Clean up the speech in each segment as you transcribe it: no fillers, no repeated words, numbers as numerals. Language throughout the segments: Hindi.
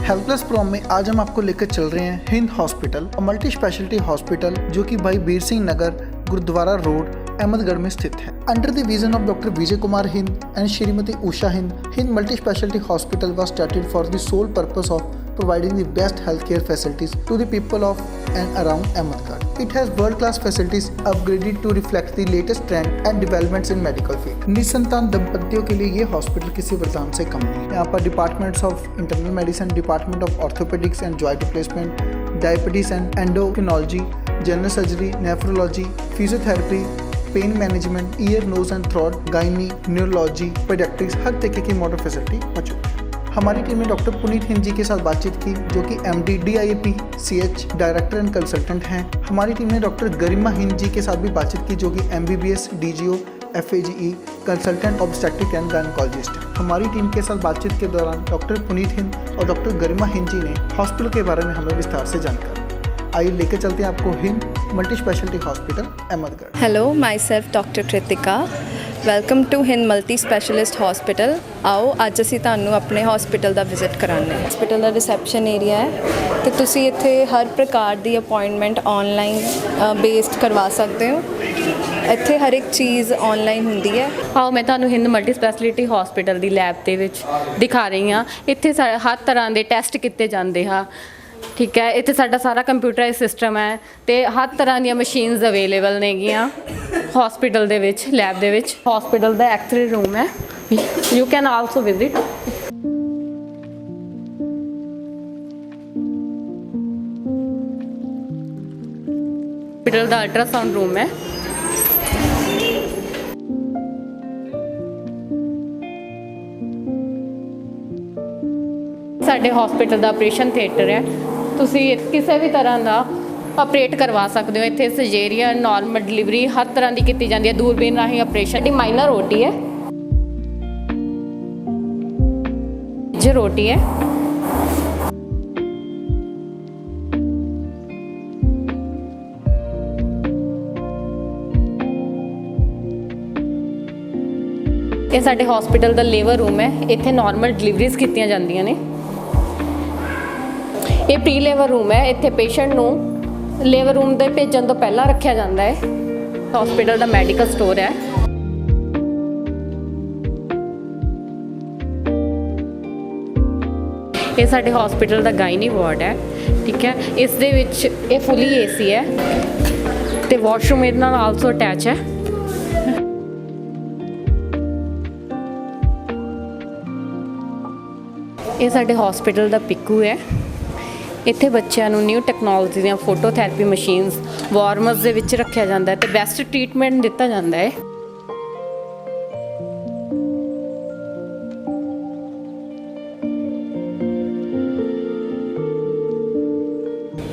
हेल्पलेस प्रॉम में आज हम आपको लेकर चल रहे हैं Hind hospital, multi speciality hospital जो कि भाई वीर सिंह नगर, गुरुद्वारा रोड, अहमदगढ़ में स्थित है। Under the vision of doctor Vijay Kumar Hind and Shrimati Usha Hind, Hind multi speciality hospital was started for the sole purpose of providing the best healthcare facilities to the people of and around Ahmedgarh. It has world-class facilities upgraded to reflect the latest trend and developments in medical field. निसंतान दंपतियों के लिए ये हॉस्पिटल किसी वरदान से कम नहीं। यहाँ पर departments of internal medicine, department of orthopaedics and joint replacement, diabetes and endocrinology, general surgery, nephrology, physiotherapy, pain management, ear, nose and throat, gynae, neurology, paediatrics, हर तरीके की मॉडर्न फैसिलिटी मौजूद है। हमारी टीम ने डॉक्टर पुनीत हिंद जी के साथ बातचीत की जो कि MD DIAP CH director and consultant हैं। हमारी टीम ने डॉक्टर गरिमा हिंद जी के साथ भी बातचीत की जो कि MBBS DGO FAGE consultant obstetric and gynaecologist है। हमारी टीम के साथ बातचीत के दौरान डॉक्टर पुनीत हिंद और डॉक्टर गरिमा हिंद जी ने हॉस्पिटल के बारे में हमें विस्तार से जानकारी। आइए लेकर चलते हैं आपको Hind multi speciality hospital Ahmedgarh. Hello, myself doctor Kritika, welcome to Hind multi specialist hospital. ਆਓ ਅੱਜ ਅਸੀਂ ਤੁਹਾਨੂੰ ਆਪਣੇ ਹਸਪੀਟਲ ਦਾ ਵਿਜ਼ਿਟ ਕਰਾਉਂਦੇ ਹਾਂ। ਹਸਪੀਟਲ ਦਾ ਰਿਸੈਪਸ਼ਨ ਏਰੀਆ ਹੈ ਤੇ ਤੁਸੀਂ ਇੱਥੇ ਹਰ ਪ੍ਰਕਾਰ ਦੀ ਅਪਾਇੰਟਮੈਂਟ ਆਨਲਾਈਨ ਬੇਸਡ ਕਰਵਾ ਸਕਦੇ ਹੋ। ਇੱਥੇ ਹਰ ਇੱਕ ਚੀਜ਼ ਆਨਲਾਈਨ ਹੁੰਦੀ ਹੈ। ਆਓ ਮੈਂ ਤੁਹਾਨੂੰ ਹਿੰਦ ਮਲਟੀ ਸਪੈਸ਼ਲਿਟੀ ਹਸਪੀਟਲ ਦੀ ਲੈਬ ਦੇ ਵਿੱਚ ਦਿਖਾ ਰਹੀ ਹਾਂ। ਇੱਥੇ ਹਰ ਤਰ੍ਹਾਂ ਦੇ ਟੈਸਟ ਕੀਤੇ ਜਾਂਦੇ ਆ। ਠੀਕ ਹੈ, ਇੱਥੇ ਸਾਡਾ ਸਾਰਾ ਕੰਪਿਊਟਰਾਈਜ਼ ਸਿਸਟਮ ਹੈ ਅਤੇ ਹਰ ਤਰ੍ਹਾਂ ਦੀਆਂ ਮਸ਼ੀਨਸ ਅਵੇਲੇਬਲ ਨੇਗੀਆਂ ਹਸਪੀਟਲ ਦੇ ਵਿੱਚ, ਲੈਬ ਦੇ ਵਿੱਚ। ਹਸਪੀਟਲ ਦਾ ਐਕਸ-ਰੇ ਰੂਮ ਹੈ, you can also visit. Hospital the ultrasound room ਹੈ। ਸਾਡੇ ਹਸਪੀਟਲ ਦਾ ਆਪਰੇਸ਼ਨ ਥੀਏਟਰ ਹੈ। ਤੁਸੀਂ ਕਿਸੇ ਵੀ ਤਰ੍ਹਾਂ ਦਾ ਆਪਰੇਟ ਕਰਵਾ ਸਕਦੇ ਹੋ। ਇੱਥੇ ਸਰਜਰੀਅਨ, ਨਾਰਮਲ ਡਿਲੀਵਰੀ ਹਰ ਤਰ੍ਹਾਂ ਦੀ ਕੀਤੀ ਜਾਂਦੀ ਹੈ। ਦੂਰਬੀਨ ਰਾਹੀਂ ਆਪਰੇਸ਼ਨ ਦੀ ਮਾਈਨਰ OT ਹੈ, ਮੇਜਰ OT ਹੈ। ਇਹ ਸਾਡੇ ਹਸਪੀਟਲ ਦਾ ਲੇਬਰ ਰੂਮ ਹੈ। ਇੱਥੇ ਨਾਰਮਲ ਡਿਲੀਵਰੀਜ਼ ਕੀਤੀਆਂ ਜਾਂਦੀਆਂ ਨੇ। ਇਹ ਪ੍ਰੀ ਲੇਬਰ ਰੂਮ ਹੈ। ਇੱਥੇ ਪੇਸ਼ੈਂਟ ਨੂੰ ਲੇਬਰ ਰੂਮ ਦੇ ਭੇਜਣ ਤੋਂ ਪਹਿਲਾਂ ਰੱਖਿਆ ਜਾਂਦਾ ਹੈ। ਹਸਪੀਟਲ ਦਾ ਮੈਡੀਕਲ ਸਟੋਰ ਹੈ। ਇਹ ਸਾਡੇ ਹਸਪੀਟਲ ਦਾ ਗਾਇਨੀ ਵਾਰਡ ਹੈ। ਠੀਕ ਹੈ, ਇਸ ਦੇ ਵਿੱਚ ਇਹ ਫੁੱਲੀ AC ਹੈ ਤੇ ਵਾਸ਼ਰੂਮ ਇਹਦੇ ਨਾਲ ਆਲਸੋ ਅਟੈਚ ਹੈ। ਇਹ ਸਾਡੇ ਹਸਪੀਟਲ ਦਾ ਪਿਕੂ ਹੈ। ਇੱਥੇ ਬੱਚਿਆਂ ਨੂੰ ਨਿਊ ਟੈਕਨੋਲੋਜੀ ਦੀਆਂ ਫੋਟੋਥੈਰੇਪੀ ਮਸ਼ੀਨਸ, ਵਾਰਮਰਸ ਦੇ ਵਿੱਚ ਰੱਖਿਆ ਜਾਂਦਾ ਹੈ ਤੇ ਬੈਸਟ ਟ੍ਰੀਟਮੈਂਟ ਦਿੱਤਾ ਜਾਂਦਾ ਹੈ।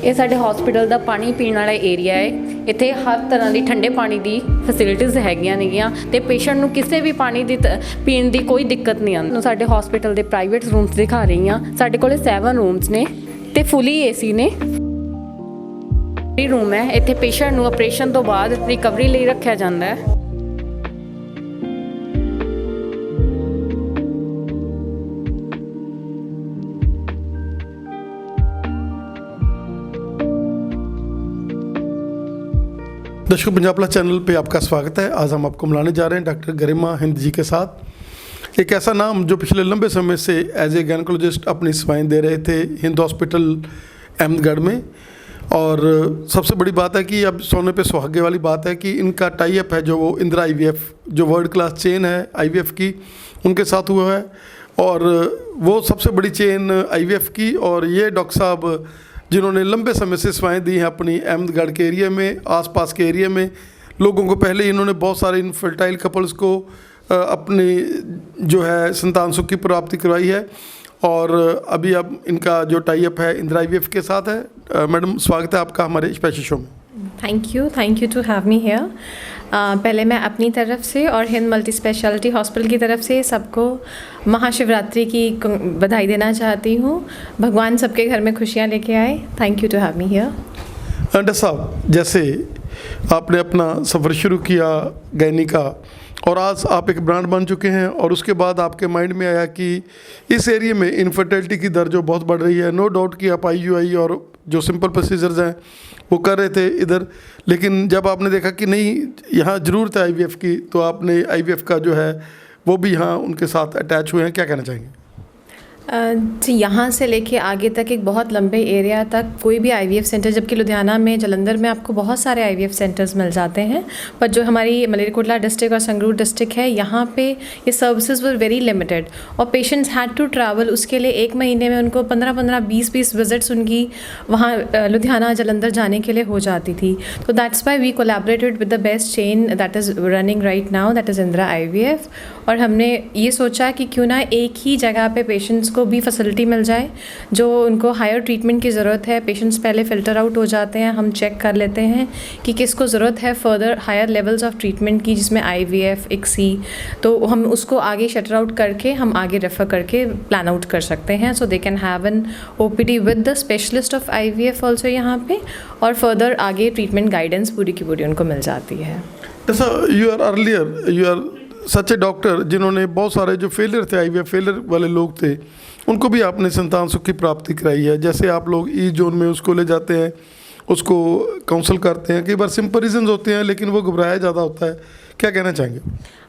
ਇਹ ਸਾਡੇ ਹਸਪੀਟਲ ਦਾ ਪਾਣੀ ਪੀਣ ਵਾਲਾ ਏਰੀਆ ਹੈ। ਇੱਥੇ ਹਰ ਤਰ੍ਹਾਂ ਦੀ ਠੰਡੇ ਪਾਣੀ ਦੀ ਫੈਸਿਲਿਟੀਜ਼ ਹੈਗੀਆਂ ਨੇਗੀਆਂ ਤੇ ਪੇਸ਼ੈਂਟ ਨੂੰ ਕਿਸੇ ਵੀ ਪਾਣੀ ਦੀ ਪੀਣ ਦੀ ਕੋਈ ਦਿੱਕਤ ਨਹੀਂ ਆਉਂਦੀ। ਸਾਡੇ ਹਸਪੀਟਲ ਦੇ ਪ੍ਰਾਈਵੇਟ ਰੂਮਸ ਦਿਖਾ ਰਹੀ ਹਾਂ। ਸਾਡੇ ਕੋਲੇ 7 ਰੂਮਸ ਨੇ ਤੇ ਫੁੱਲੀ AC ਨੇ। ਰੂਮ ਹੈ, ਇੱਥੇ ਪੇਸ਼ੈਂਟ ਨੂੰ ਆਪਰੇਸ਼ਨ ਤੋਂ ਬਾਅਦ ਰਿਕਵਰੀ ਲਈ ਰੱਖਿਆ ਜਾਂਦਾ ਹੈ। दर्शकों, पंजाब प्लस चैनल पे आपका स्वागत है। आज हम आपको मिलाने जा रहे हैं डॉक्टर गरिमा हिंद जी के साथ। एक ऐसा नाम जो पिछले लंबे समय से एज ए गायनेकोलॉजिस्ट अपनी सेवाएं दे रहे थे हिंद हॉस्पिटल अहमदगढ़ में। और सबसे बड़ी बात है कि अब सोने पे सुहागे वाली बात है कि इनका टाई अप है जो वो इंदिरा IVF, जो वर्ल्ड क्लास चेन है IVF की, उनके साथ हुआ है। और वो सबसे बड़ी चेन IVF की, और ये डॉक्टर साहब जिन्होंने लंबे समय से सेवाएं दी हैं अपनी अहमदगढ़ के एरिया में, आसपास के एरिया में लोगों को। पहले इन्होंने बहुत सारे इनफर्टाइल कपल्स को अपनी जो है संतान सुख की प्राप्ति करवाई है। और अभी अब इनका जो टाई अप है इंदिरा IVF के साथ है। मैडम, स्वागत है आपका हमारे स्पेशल शो में। Thank you to have me here. पहले मैं अपनी तरफ से और हिंद मल्टी स्पेशलिटी हॉस्पिटल की तरफ से सबको महाशिवरात्रि की बधाई देना चाहती हूँ। भगवान सबके घर में खुशियाँ लेके आए। Thank you to have me here. Doctor साहब, जैसे आपने अपना सफ़र शुरू किया गैनी का, और आज आप एक ब्रांड बन चुके हैं, और उसके बाद आपके माइंड में आया कि इस एरिया में इनफर्टिलिटी की दर जो बहुत बढ़ रही है, नो डाउट कि आप IUI और जो सिंपल प्रोसीजर्स हैं वो कर रहे थे इधर, लेकिन जब आपने देखा कि नहीं यहाँ ज़रूरत है IVF की, तो आपने IVF का जो है वो भी यहाँ उनके साथ अटैच हुए हैं। क्या कहना चाहेंगे? जी, यहाँ से लेके आगे तक एक बहुत लंबे एरिया तक कोई भी IVF सेंटर, जबकि लुधियाना में, जलंधर में आपको बहुत सारे IVF सेंटर्स मिल जाते हैं, पर जो हमारी मलेरकोटला डिस्ट्रिक्ट और संगरूर डिस्ट्रिक्ट है, यहाँ पे ये सर्विसेज वर वेरी लिमिटेड, और पेशेंट्स हैड टू ट्रैवल। उसके लिए 1 महीने में उनको 15-15, 20-20 विजिट्स उनकी वहाँ लुधियाना जलंधर जाने के लिए हो जाती थी। तो that's why we collaborated with the best chain that is running right now, that is Indira IVF। और हमने ये सोचा कि क्यों ना एक ही जगह पे पेशेंट्स को भी फैसिलिटी मिल जाए, जो उनको हायर ट्रीटमेंट की ज़रूरत है। पेशेंट्स पहले फ़िल्टर आउट हो जाते हैं, हम चेक कर लेते हैं कि किसको ज़रूरत है further higher levels of treatment की, जिसमें IVF, ICSI, तो हम उसको आगे शटर आउट करके हम आगे रेफ़र करके प्लान आउट कर सकते हैं। So they can have an OPD with the specialist of IVF also यहाँ पे, और फर्दर आगे ट्रीटमेंट गाइडेंस पूरी की पूरी उनको मिल जाती है। जैसा you are such a doctor जिन्होंने बहुत सारे जो फेलियर थे, IVF फेलियर वाले लोग थे, उनको भी आपने संतान सुख की प्राप्ति कराई है। जैसे आप लोग ई जोन में उसको ले जाते हैं, उसको काउंसल करते हैं, कई बार सिंपल रीजंस होते हैं लेकिन वो घबराया ज़्यादा होता है। क्या कहना चाहेंगे?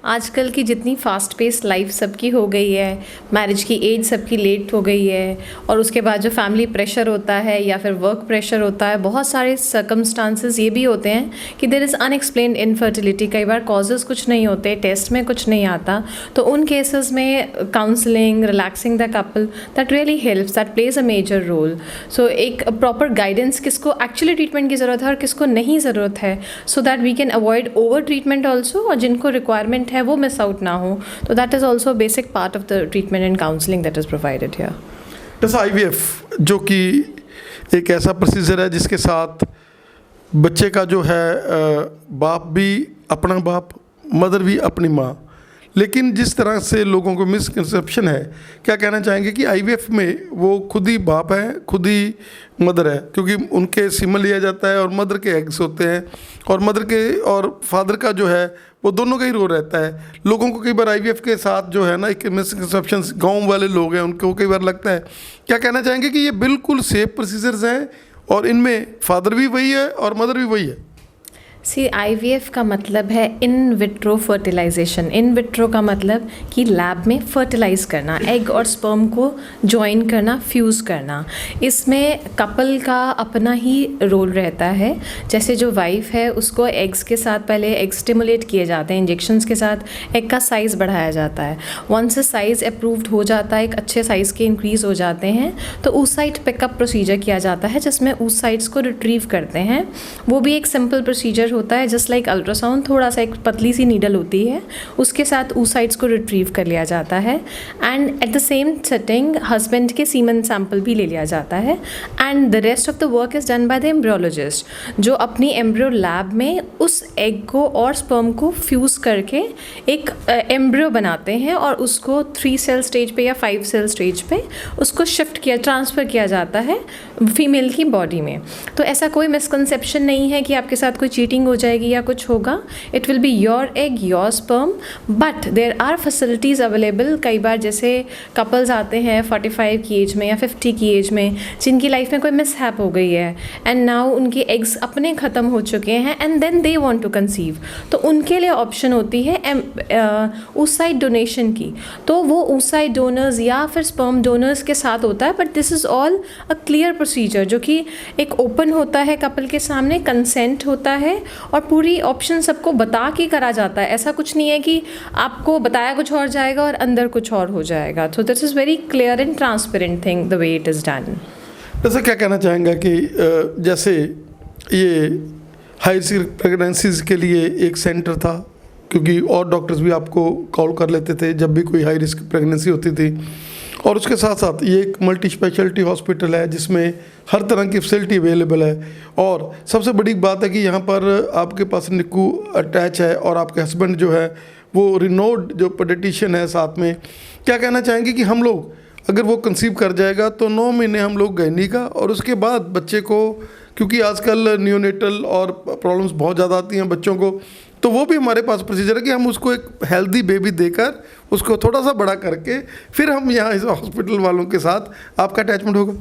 आजकल की जितनी फास्ट पेस लाइफ सबकी हो गई है, मैरिज की एज सबकी लेट हो गई है, और उसके बाद जो फैमिली प्रेशर होता है या फिर वर्क प्रेशर होता है, बहुत सारे सर्कमस्टांसेस ये भी होते हैं कि देयर इज़ अनएक्सप्लेन्ड इनफर्टिलिटी। कई बार कॉजेज़ कुछ नहीं होते, टेस्ट में कुछ नहीं आता, तो उन केसेस में counselling, relaxing the couple, that really helps, that plays a major role. So एक प्रॉपर गाइडेंस किसको एक्चुअली ट्रीटमेंट की ज़रूरत है और किसको नहीं ज़रूरत है, so that we can avoid over treatment also, और जिनको रिक्वायरमेंट है वो मिस आउट ना हो। तो that is also basic part of the treatment and counselling that is provided here. जैसा IVF जो कि एक ऐसा प्रोसीजर है जिसके साथ बच्चे का जो है बाप भी अपना बाप, मदर भी अपनी माँ, लेकिन जिस तरह से लोगों को मिसकंसेप्शन है, क्या कहना चाहेंगे कि IVF में वो खुद ही बाप है, खुद ही मदर है, क्योंकि उनके सीमन लिया जाता है और मदर के एग्स होते हैं, और मदर के और फादर का जो है वो दोनों का ही रोल रहता है। लोगों को कई बार IVF के साथ जो है ना एक मिसकंसेप्शन गाँव वाले लोग हैं उनको कई बार लगता है। क्या कहना चाहेंगे कि ये बिल्कुल सेफ प्रोसीजर्स हैं और इनमें फादर भी वही है और मदर भी वही है? IVF का मतलब है in vitro fertilisation. In vitro का मतलब कि लैब में फर्टिलाइज करना, एग और स्पर्म को ज्वाइन करना, फ्यूज़ करना। इसमें कपल का अपना ही रोल रहता है। जैसे जो वाइफ है उसको एग्स के साथ पहले एग स्टिमुलेट किए जाते हैं, इंजेक्शंस के साथ एग का साइज़ बढ़ाया जाता है। वंस साइज़ अप्रूव्ड हो जाता है, एक अच्छे साइज़ के इंक्रीज़ हो जाते हैं, तो oocyte पिकअप प्रोसीजर किया जाता है, जिसमें oocytes को रिट्रीव करते हैं। वो भी एक सिंपल प्रोसीजर होता है, जस्ट लाइक अल्ट्रासाउंड, थोड़ा सा एक पतली सी नीडल होती है, उसके साथ oocytes को रिट्रीव कर लिया जाता है। And at the same setting husband के सीमन सैंपल भी ले लिया जाता है। And the rest of the work is done by the embryologist, जो अपनी एम्ब्रियो लैब में उस एग को और स्पर्म को फ्यूज़ करके एक एम्ब्रियो बनाते हैं, और उसको 3 सेल स्टेज पे या 5 सेल स्टेज पे उसको शिफ्ट किया, ट्रांसफ़र किया जाता है फीमेल की बॉडी में। तो ऐसा कोई मिसकंसेप्शन नहीं है कि आपके साथ कोई चीटिंग हो जाएगी या कुछ होगा। It will be your egg, your sperm, but there are facilities available. कई बार जैसे कपल्स आते हैं 45 की एज में या 50 की एज में, जिनकी लाइफ में कोई मिसहैप हो गई है एंड नाउ उनके एग्स अपने ख़त्म हो चुके हैं and then they want to conceive, तो उनके लिए ऑप्शन होती है oocyte डोनेशन की। तो वो oocyte डोनर्स या फिर स्पर्म डोनर्स के साथ होता है, but this is all a clear procedure, जो कि एक ओपन होता है कपल के सामने, कंसेंट होता है और पूरी ऑप्शन सबको बता के करा जाता है। ऐसा कुछ नहीं है कि आपको बताया कुछ और जाएगा और अंदर कुछ और हो जाएगा। तो this is very clear and transparent thing the way it is done. जैसे क्या कहना चाहेंगे कि जैसे ये हाई रिस्क प्रेगनेंसीज के लिए एक सेंटर था, क्योंकि और डॉक्टर्स भी आपको कॉल कर लेते थे जब भी कोई हाई रिस्क प्रेगनेंसी होती थी, और उसके साथ साथ ये एक मल्टी स्पेशलिटी हॉस्पिटल है जिसमें हर तरह की फैसिलिटी अवेलेबल है। और सबसे बड़ी बात है कि यहाँ पर आपके पास निक्कू अटैच है और आपके हस्बैंड जो है वो रिनोड जो पेडियाट्रिशियन है साथ में। क्या कहना चाहेंगे कि हम लोग अगर वो कंसीव कर जाएगा तो 9 महीने हम लोग गैनी का, और उसके बाद बच्चे को, क्योंकि आजकल न्यूनेटल और प्रॉब्लम्स बहुत ज़्यादा आती हैं बच्चों को, तो वो भी हमारे पास प्रोसीजर है कि हम उसको एक हेल्दी बेबी देकर उसको थोड़ा सा बड़ा करके फिर हम यहाँ इस हॉस्पिटल वालों के साथ आपका अटैचमेंट होगा।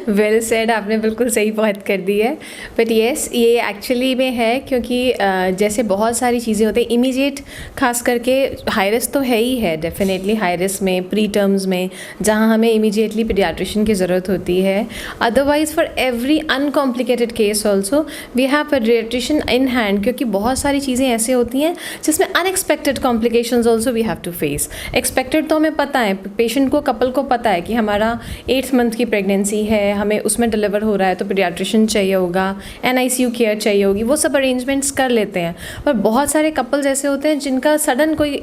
वेल सेड, आपने बिल्कुल सही बात कर दी है। बट येस, ये एक्चुअली में है क्योंकि जैसे बहुत सारी चीज़ें होती हैं इमीडिएट, खास करके हाई रिस्क तो है ही है, डेफिनेटली हाई रिस्क में, प्री टर्म्स में, जहाँ हमें इमीडिएटली पीडियाट्रिशियन की ज़रूरत होती है। Otherwise for every uncomplicated case also we have paediatrician in hand, क्योंकि बहुत सारी चीज़ें ऐसे होती हैं जिसमें unexpected complications also we have to face. Expected तो हमें पता है, पेशेंट को, कपल को पता है कि हमारा 8th मंथ की प्रेगनेंसी है, हमें उसमें डिलीवर हो रहा है तो पीडियाट्रिशियन चाहिए होगा, NICU केयर चाहिए होगी, वो सब अरेंजमेंट्स कर लेते हैं। पर बहुत सारे कपल्स ऐसे होते हैं जिनका सडन कोई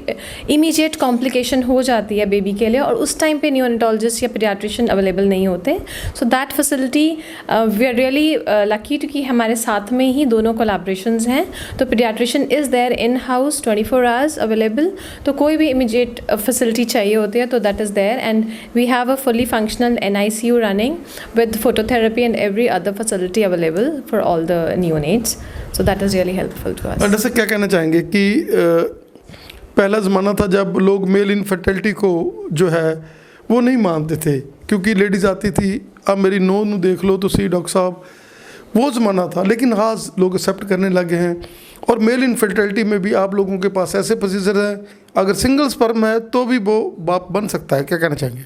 इमीडिएट कॉम्प्लिकेशन हो जाती है बेबी के लिए, और उस टाइम पे नियोनेटोलॉजिस्ट या पीडियाट्रिशियन अवेलेबल नहीं होते। So that facility we are really lucky to कि हमारे साथ में ही दोनों कोलैबोरेशंस हैं। तो paediatrician is there in house 24 hours available, तो कोई भी इमीडिएट फैसिलिटी चाहिए होती है तो that is there, and we have a fully functional NICU running with phototherapy and every other facility available for all the neonates. So that is really helpful to us. जैसे क्या कहना चाहेंगे कि पहला ज़माना था जब लोग मेल इनफर्टिलिटी को जो है वो नहीं मानते थे, क्योंकि लेडीज़ आती थी, अब मेरी नूह देख लो तो सी डॉक्टर साहब, वो ज़माना था। लेकिन आज लोग एक्सेप्ट करने लगे हैं, और मेल इनफर्टिलिटी में भी आप लोगों के पास ऐसे प्रोसीजर हैं, अगर सिंगल स्पर्म है तो भी वो बाप बन सकता है। क्या कहना चाहेंगे?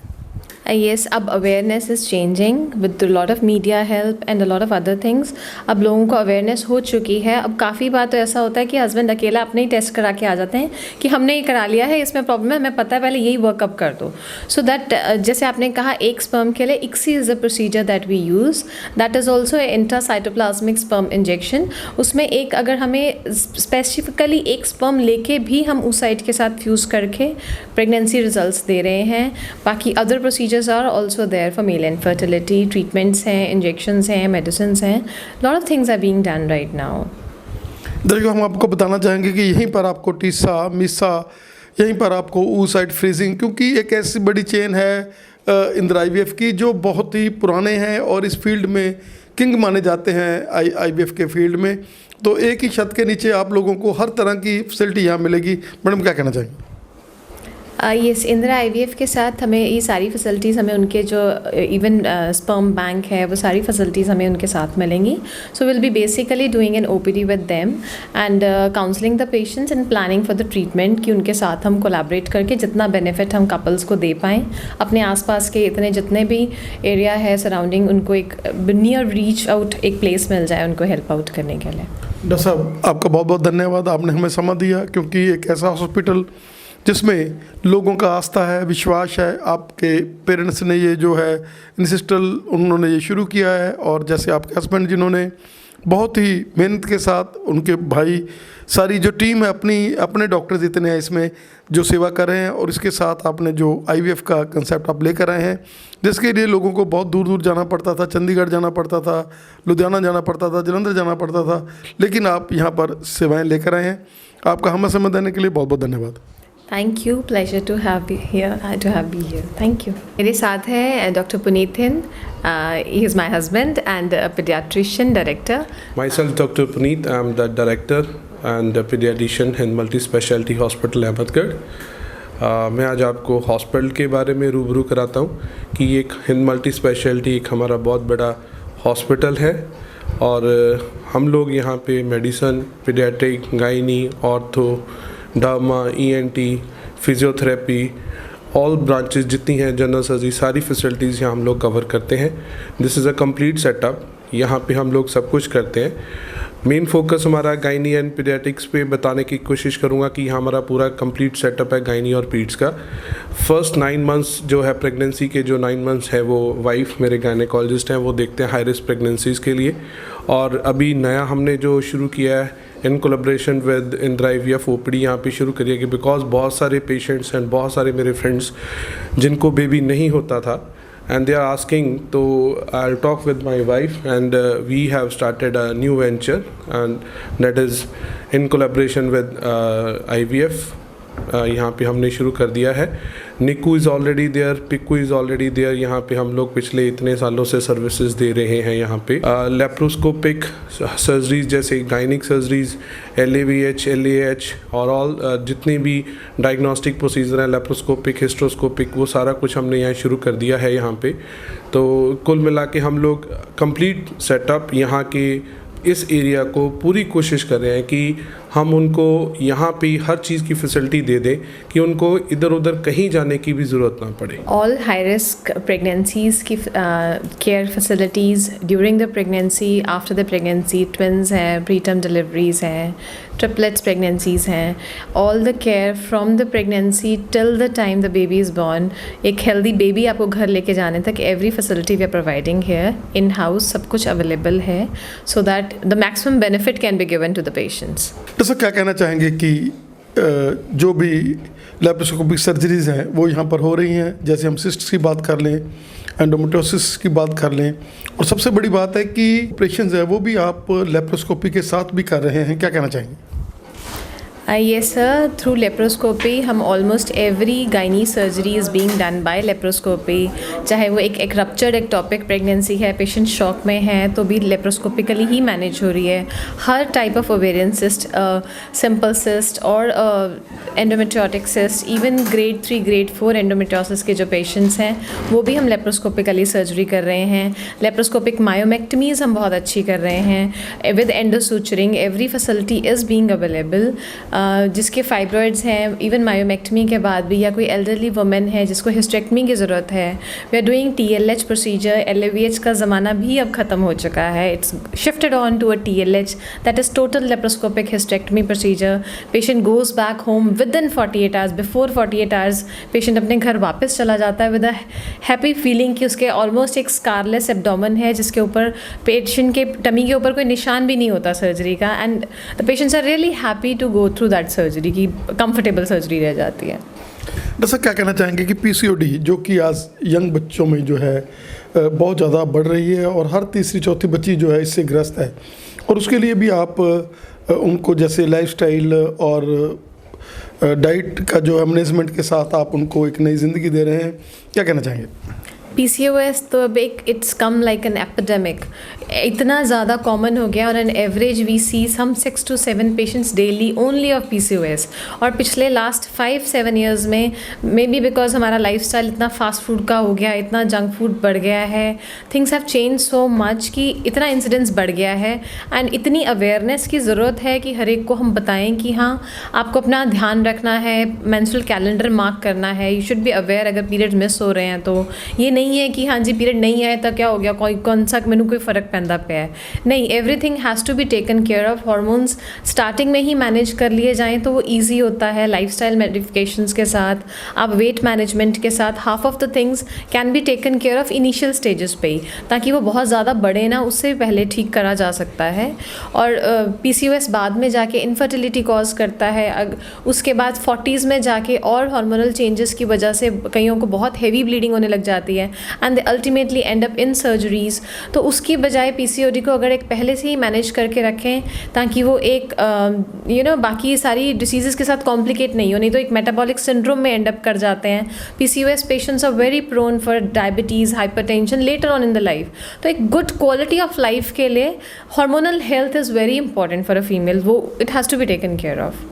Yes, अब awareness is changing with lot of media help and a lot of other things. अब लोगों को अवेयरनेस हो चुकी है। अब काफ़ी बार तो ऐसा होता है कि हस्बैंड अकेला अपने ही टेस्ट करा के आ जाते हैं कि हमने ये करा लिया है, इसमें प्रॉब्लम है, हमें पता है, पहले यही वर्कअप कर दो। सो दैट जैसे आपने कहा, एक स्पर्म के लिए ICSI is the procedure that we use, that is also intracytoplasmic sperm injection. उसमें एक, अगर हमें स्पेसिफिकली एक स्पर्म लेके भी हम उस साइट के साथ फ्यूज़ करके प्रेगनेंसी रिजल्ट्स दे रहे हैं। बाकी other procedures are also there for male infertility, treatments हैं, injections हैं, medicines हैं, lot of things are being done right now. देखो, हम आपको बताना चाहेंगे कि यहीं पर आपको टीसा, मिसा, यहीं पर आपको oocyte freezing, क्योंकि एक ऐसी बड़ी चेन है इंदिरा IVF की जो बहुत ही पुराने हैं और इस फील्ड में किंग माने जाते हैं IVF के फील्ड में। तो एक ही छत के नीचे आप लोगों को हर तरह की फैसिलिटी यहाँ मिलेगी। मैडम, क्या कहना चाहेंगे? यस, इंदिरा IVF के साथ हमें ये सारी फैसिलिटीज़, हमें उनके जो इवन स्पर्म बैंक है, वो सारी फैसिलिटीज़ हमें उनके साथ मिलेंगी। So will be basically doing an OPD with them and counselling the patients and planning for the treatment, कि उनके साथ हम कोलैबोरेट करके जितना बेनिफिट हम कपल्स को दे पाएँ, अपने आसपास के इतने जितने भी एरिया है सराउंडिंग, उनको एक नियर रीच आउट एक प्लेस मिल जाए उनको हेल्प आउट करने के लिए। डॉक्टर साहब, आपका बहुत बहुत धन्यवाद, आपने हमें समय दिया, क्योंकि एक ऐसा हॉस्पिटल जिसमें लोगों का आस्था है, विश्वास है। आपके पेरेंट्स ने ये जो है इंसिस्टल उन्होंने ये शुरू किया है, और जैसे आपके हस्बैंड जिन्होंने बहुत ही मेहनत के साथ, उनके भाई, सारी जो टीम है अपने डॉक्टर्स इतने हैं इसमें जो सेवा कर रहे हैं, और इसके साथ आपने जो IVF का कंसेप्ट आप लेकर आए हैं, जिसके लिए लोगों को बहुत दूर दूर जाना पड़ता था, चंडीगढ़ जाना पड़ता था, लुधियाना जाना पड़ता था, जलंधर जाना पड़ता था, लेकिन आप यहाँ पर सेवाएँ लेकर आए हैं। आपका हमें समय देने के लिए बहुत बहुत धन्यवाद। Thank you, pleasure to have be here. Thank you. मेरे साथ है doctor Puneet Hind, he is my husband and a pediatrician director. Myself, Dr. Puneet, I am the director and a pediatrician in Multi Specialty Hospital Ahmedgarh. मैं आज आपको हॉस्पिटल के बारे में रूबरू कराता हूँ कि एक हिंद मल्टी स्पेशलिटी एक हमारा बहुत बड़ा हॉस्पिटल है, और हम लोग यहाँ पे medicine, paediatric, gynae, ortho, derma, ENT, physiotherapy, all branches जितनी हैं, जनरल सर्जरी, सारी फैसिलिटीज़ यहाँ हम लोग कवर करते हैं। This is a complete setup, यहाँ पे हम लोग सब कुछ करते हैं। मेन फोकस हमारा गायनी एंड पीडियाट्रिक्स पे बताने की कोशिश करूँगा कि यहाँ हमारा पूरा कंप्लीट सेटअप है गायनी और पीड्स का। फर्स्ट 9 मंथ्स जो है प्रेगनेंसी के जो 9 मंथ्स है वो वाइफ मेरे गायनेकोलॉजिस्ट हैं, वो देखते हैं हाई रिस्क प्रेगनेंसीज़ के लिए। और अभी नया हमने जो शुरू किया है in collaboration with Indira IVF OPD यहाँ पे शुरू करिए, कि बिकॉज बहुत सारे पेशेंट्स एंड बहुत सारे मेरे फ्रेंड्स जिनको बेबी नहीं होता था and they are asking, so I'll talk with my wife and we have started a new venture and that is in collaboration with IVF। यहाँ पे हमने शुरू कर दिया है NICU is already there, PICU is already there. यहाँ पे हम लोग पिछले इतने सालों से सर्विसेज दे रहे हैं। यहाँ पे लेप्रोस्कोपिक सर्जरीज जैसे गायनिक सर्जरीज, LAVH, LAH और ऑल जितने भी डायग्नोस्टिक प्रोसीजर हैं, लेप्रोस्कोपिक, हिस्ट्रोस्कोपिक, वो सारा कुछ हमने यहाँ शुरू कर दिया है यहाँ पे। तो कुल मिला के हम लोग कंप्लीट सेटअप यहाँ के इस एरिया को पूरी कोशिश कर रहे हैं कि हम उनको यहाँ पे हर चीज़ की फैसिलिटी दे दें कि उनको इधर उधर कहीं जाने की भी ज़रूरत ना पड़े। ऑल हाई रिस्क प्रेगनेंसीज की care facilities during the pregnancy, after the pregnancy, twins हैं, प्रीटर्म डिलीवरीज हैं, ट्रिपलेट्स प्रेगनेंसीज हैं, all the care from the pregnancy till the time the baby is born. एक हेल्दी बेबी आपको घर लेके जाने तक every facility we are providing here in house, सब कुछ अवेलेबल है so that the maximum benefit can be given to the patients. तो सर क्या कहना चाहेंगे कि जो भी लेप्रोस्कोपिक सर्जरीज हैं वो यहाँ पर हो रही हैं, जैसे हम सिस्ट्स की बात कर लें, एंडोमेट्रियोसिस की बात कर लें, और सबसे बड़ी बात है कि ऑपरेशंस है वो भी आप लेप्रोस्कोपी के साथ भी कर रहे हैं, क्या कहना चाहेंगे? Yes sir, through laparoscopy हम almost every gynae surgery is being done by laparoscopy। चाहे वो एक ruptured ectopic pregnancy है, patient shock में है, तो भी laparoscopically ही manage हो रही है। हर type of ovarian cyst, simple cyst और endometriotic cyst, even grade 3, grade 4 endometriosis के जो patients हैं वो भी हम laparoscopically surgery कर रहे हैं। laparoscopic myomectomies हम बहुत अच्छी कर रहे हैं with endosuturing, every facility is being available। जिसके फाइब्रॉइड्स हैं, इवन मायोमेक्टमी के बाद भी, या कोई एल्डरली वुमेन है जिसको हिस्टेक्टमी की ज़रूरत है, we are doing TLH procedure. LAVH का ज़माना भी अब ख़त्म हो चुका है, it's shifted on to a TLH, that is total laparoscopic hysterectomy procedure. Patient goes back home within 48 hours, before 48 hours patient अपने घर वापस चला जाता है विद अ हैप्पी फीलिंग कि उसके ऑलमोस्ट एक स्कारलेस एब्डोमेन है जिसके ऊपर पेशेंट के टमी के ऊपर कोई निशान भी नहीं होता सर्जरी का, and the patients are really happy to go through that surgery की कंफर्टेबल सर्जरी रह जाती है। डॉक्टर साहब क्या कहना चाहेंगे कि PCOD जो कि आज यंग बच्चों में जो है बहुत ज़्यादा बढ़ रही है और हर तीसरी चौथी बच्ची जो है इससे ग्रस्त है, और उसके लिए भी आप उनको जैसे लाइफस्टाइल और डाइट का जो मैनेजमेंट के साथ आप उनको एक नई ज़िंदगी दे रहे हैं, क्या कहना चाहेंगे? PCOS तो अब एक it's come like an epidemic, इतना ज़्यादा कॉमन हो गया। On an average we see some 6 to 7 patients daily only of PCOS। और पिछले लास्ट 5-7 ईयर्स में मे बी बिकॉज हमारा लाइफस्टाइल इतना फास्ट फूड का हो गया, इतना जंक फूड बढ़ गया है, things have change so much कि इतना इंसिडेंस बढ़ गया है, एंड इतनी अवेयरनेस की ज़रूरत है कि हर एक को हम बताएं कि हाँ आपको अपना ध्यान रखना है, मेंस्ट्रुअल कैलेंडर मार्क करना है, यू शुड बी अवेयर अगर पीरियड्स मिस हो रहे हैं तो। ये नहीं है कि हाँ जी पीरियड नहीं आया तो क्या हो गया, कौन सा मैंने कोई फ़र्क पैदा पे है, नहीं, everything has to be taken care of. Hormones starting में ही मैनेज कर लिए जाएं तो वो ईजी होता है। लाइफस्टाइल मॉडिफिकेशंस के साथ, आप वेट मैनेजमेंट के साथ, half of the things can be taken care of initial stages पे ही, ताकि वो बहुत ज़्यादा बढ़े ना, उससे पहले ठीक करा जा सकता है। और PCOS बाद में जाके इनफर्टिलिटी कॉज करता है, उसके बाद 40s में जाके और हार्मोनल चेंजेस की वजह से कईयों को बहुत हैवी ब्लीडिंग होने लग जाती है, and they ultimately and up in surgeries. तो उसकी बजाय PCOD को अगर एक पहले से ही मैनेज करके रखें ताकि वो एक बाकी सारी डिसीज़ के साथ कॉम्प्लिकेट नहीं हो, नहीं तो एक मेटाबॉलिक सिंड्रोम में एंड अप कर जाते हैं। PCOS patients are very prone for diabetes, hypertension later on in the life. तो एक गुड क्वालिटी ऑफ लाइफ के लिए hormonal health is very important for a female, वो it has to be taken care of.